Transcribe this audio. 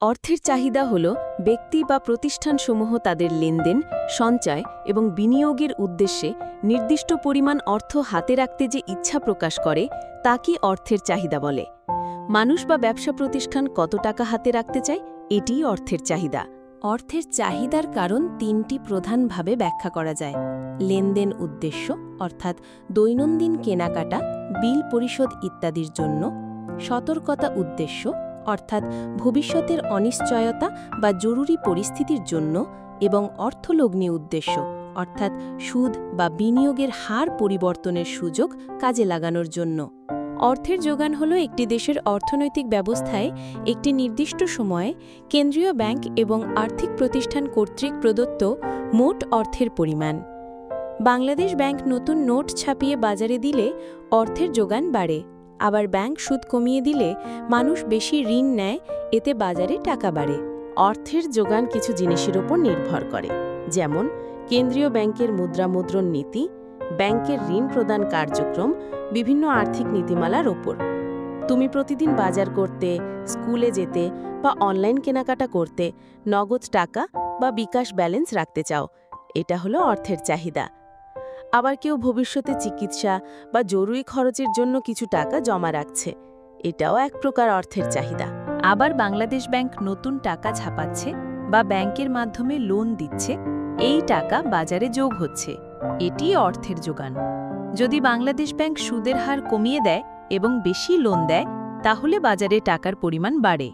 অর্থের চাহিদা হল ব্যক্তি বা প্রতিষ্ঠানসমূহ তাদের লেনদেন, সঞ্চয় এবং বিনিয়োগের উদ্দেশ্যে নির্দিষ্ট পরিমাণ অর্থ হাতে রাখতে যে ইচ্ছা প্রকাশ করে তাকে অর্থের চাহিদা বলে। মানুষ বা ব্যবসা প্রতিষ্ঠান কত টাকা হাতে রাখতে চায়, এটিই অর্থের চাহিদা। অর্থের চাহিদার কারণ তিনটি প্রধানভাবে ব্যাখ্যা করা যায়। লেনদেন উদ্দেশ্য, অর্থাৎ দৈনন্দিন কেনাকাটা, বিল পরিশোধ ইত্যাদির জন্য; সতর্কতা উদ্দেশ্য, অর্থাৎ ভবিষ্যতের অনিশ্চয়তা বা জরুরি পরিস্থিতির জন্য; এবং অর্থলগ্নি উদ্দেশ্য, অর্থাৎ সুদ বা বিনিয়োগের হার পরিবর্তনের সুযোগ কাজে লাগানোর জন্য। অর্থের যোগান হল একটি দেশের অর্থনৈতিক ব্যবস্থায় একটি নির্দিষ্ট সময়ে কেন্দ্রীয় ব্যাংক এবং আর্থিক প্রতিষ্ঠান কর্তৃক প্রদত্ত মোট অর্থের পরিমাণ। বাংলাদেশ ব্যাংক নতুন নোট ছাপিয়ে বাজারে দিলে অর্থের যোগান বাড়ে, আবার ব্যাংক সুদ কমিয়ে দিলে মানুষ বেশি ঋণ নেয়, এতে বাজারে টাকা বাড়ে। অর্থের যোগান কিছু জিনিসের উপর নির্ভর করে, যেমন কেন্দ্রীয় ব্যাংকের মুদ্রামুদ্রণ নীতি, ব্যাংকের ঋণ প্রদান কার্যক্রম, বিভিন্ন আর্থিক নীতিমালার ওপর। তুমি প্রতিদিন বাজার করতে, স্কুলে যেতে বা অনলাইন কেনাকাটা করতে নগদ টাকা বা বিকাশ ব্যালেন্স রাখতে চাও, এটা হলো অর্থের চাহিদা। আবার কেউ ভবিষ্যতে চিকিৎসা বা জরুরি খরচের জন্য কিছু টাকা জমা রাখছে, এটাও এক প্রকার অর্থের চাহিদা। আবার বাংলাদেশ ব্যাংক নতুন টাকা ছাপাচ্ছে বা ব্যাংকের মাধ্যমে লোন দিচ্ছে, এই টাকা বাজারে যোগ হচ্ছে, এটি অর্থের যোগান। যদি বাংলাদেশ ব্যাংক সুদের হার কমিয়ে দেয় এবং বেশি লোন দেয়, তাহলে বাজারে টাকার পরিমাণ বাড়ে।